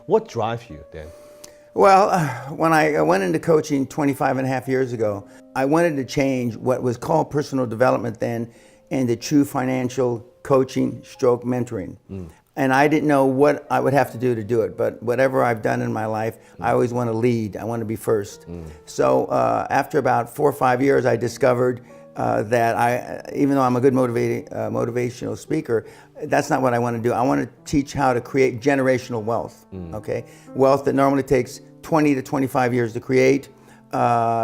What drives you then? Well, when I went into coaching 25 and a half years ago, I wanted to change what was called personal development then into true financial coaching stroke mentoring. And I didn't know what I would have to do it, but whatever I've done in my life, I always want to lead, I want to be first. So after about 4 or 5 years, I discovered that even though I'm a good motivational speaker, that's not what I want to do. I want to teach how to create generational wealth, okay? Wealth that normally takes 20 to 25 years to create,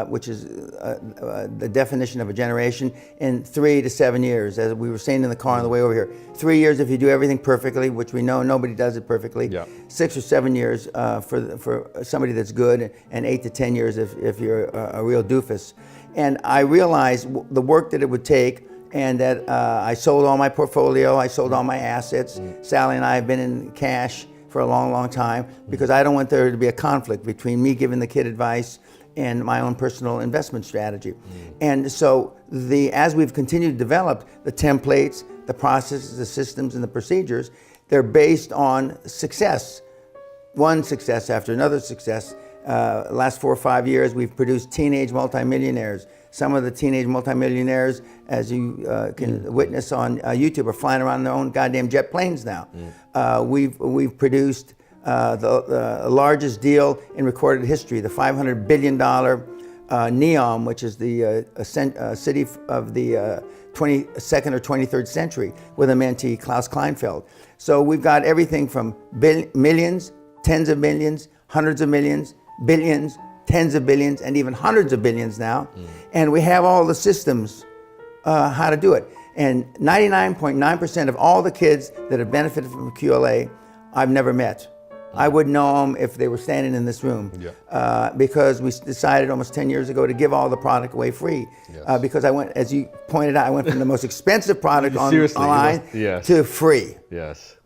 which is the definition of a generation, in 3 to 7 years, as we were saying in the car on the way over here. 3 years if you do everything perfectly, which we know nobody does it perfectly. Yeah. 6 or 7 years for somebody that's good, and 8 to 10 years if you're a real doofus. And I realized the work that it would take, and that I sold all my portfolio, I sold all my assets. Sally and I have been in cash for a long, long time because I don't want there to be a conflict between me giving the kid advice and my own personal investment strategy. And so as we've continued to develop the templates, the processes, the systems, and the procedures, they're based on success. One success after another success. Last 4 or 5 years, we've produced teenage multimillionaires. Some of the teenage multimillionaires, as you can witness on YouTube, are flying around in their own goddamn jet planes now. We've produced the largest deal in recorded history, the $500 billion NEOM, which is the city of the 22nd or 23rd century, with a mentee, Klaus Kleinfeld. So we've got everything from millions, tens of millions, hundreds of millions, billions, tens of billions, and even hundreds of billions now. And we have all the systems how to do it. And 99.9% of all the kids that have benefited from QLA, I've never met. I wouldn't know them if they were standing in this room, because we decided almost 10 years ago to give all the product away free. Because I went, as you pointed out, I went from the most expensive product online to free.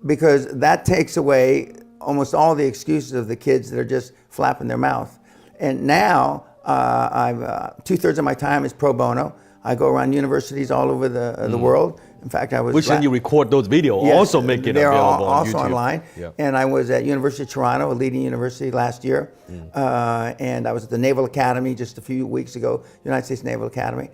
Because that takes away almost all the excuses of the kids that are just flapping their mouth. And now, 2/3 of my time is pro bono. I go around universities all over the world. In fact, I was... Which then you record those videos, also make it available on YouTube. They're also online. And I was at University of Toronto, a leading university last year. And I was at the Naval Academy just a few weeks ago, United States Naval Academy,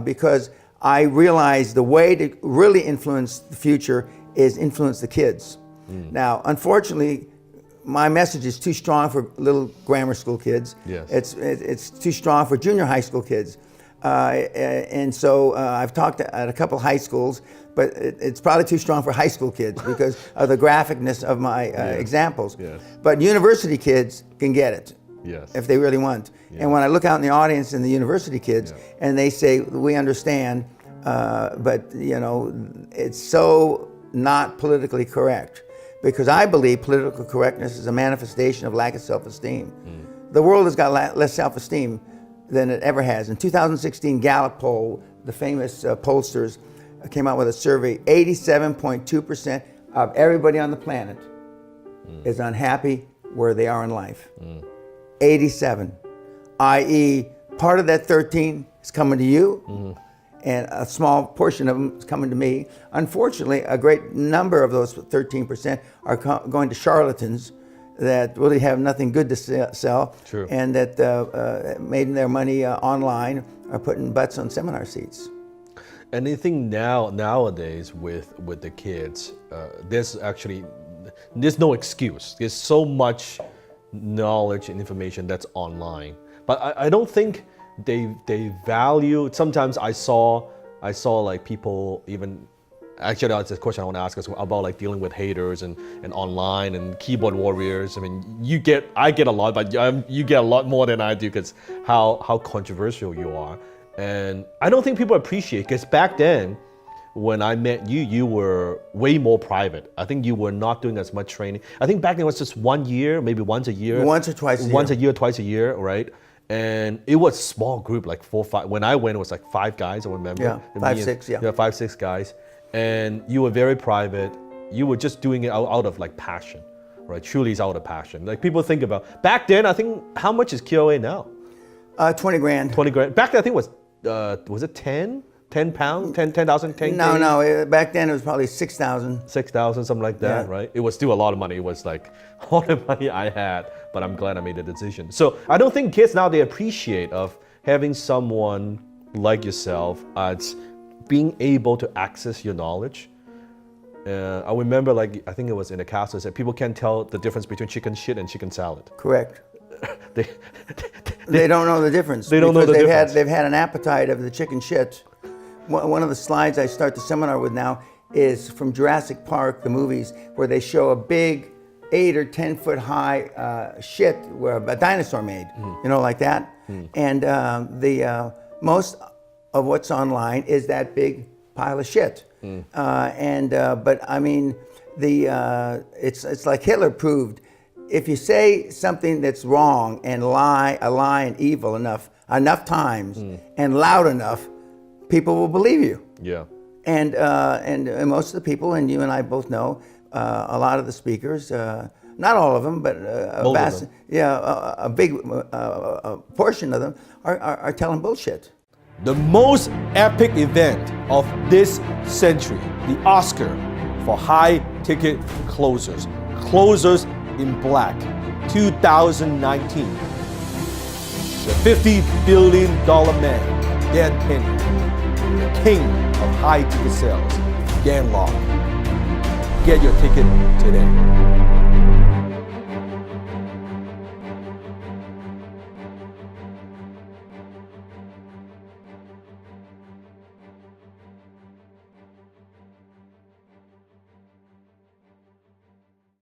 because I realized the way to really influence the future is influence the kids. Now, unfortunately, my message is too strong for little grammar school kids. It's too strong for junior high school kids. And so I've talked at a couple high schools, but it's probably too strong for high school kids because of the graphicness of my examples. But university kids can get it if they really want. And when I look out in the audience and the university kids, and they say, we understand, but you know, it's so not politically correct. Because I believe political correctness is a manifestation of lack of self-esteem. The world has got less self-esteem than it ever has. In 2016 Gallup poll, the famous pollsters came out with a survey, 87.2% of everybody on the planet is unhappy where they are in life. 87, i.e. part of that 13 is coming to you, and a small portion of them is coming to me. Unfortunately, a great number of those 13% are going to charlatans that really have nothing good to sell, and that made their money online, are putting butts on seminar seats. And I think nowadays with the kids, there's no excuse. There's so much knowledge and information that's online, but I don't think they value. Sometimes I saw like people even. Actually, that's a question I want to ask us about, like dealing with haters and online and keyboard warriors. I mean, I get a lot, but you get a lot more than I do because how controversial you are. And I don't think people appreciate, because back then, when I met you, you were way more private. I think you were not doing as much training. I think back then it was just 1 year, maybe once a year. Once or twice a year. Once a year, twice a year, right? And it was a small group, like 4 or 5. When I went, it was like 5 guys, I remember. Yeah, 5, 6, yeah. 5, 6 guys. And you were very private. You were just doing it out of like passion, right? Truly it's out of passion. Like people think about, back then, I think, how much is QLA now? 20 grand. 20 grand. Back then, I think it was it 10? 10 pounds, 10,000, 10K? No. Back then it was probably 6,000. 6,000, something like that, Yeah. right? It was still a lot of money. It was like all the money I had, but I'm glad I made the decision. So I don't think kids now, they appreciate of having someone like yourself as being able to access your knowledge. I remember, like, I think it was in the castle, that people can't tell the difference between chicken shit and chicken salad. Correct. They, They don't know the difference. They don't know because the they've difference. They've had an appetite of the chicken shit. One of the slides I start the seminar with now is from Jurassic Park, the movies, where they show a big 8 or 10 foot high shit where a dinosaur made, you know, like that. And the most of what's online is that big pile of shit. But I mean, it's like Hitler proved. If you say something that's wrong and a lie and evil enough times and loud enough, people will believe you. yeah. And most of the people, and you and I both know, a lot of the speakers, not all of them, but Most of them. a big portion of them are telling bullshit. The most epic event of this century, the Oscar for high ticket closers. Closers in Black, 2019. The $50 billion man, Dan Penny, the king of high ticket sales, Dan Lok. Get your ticket today.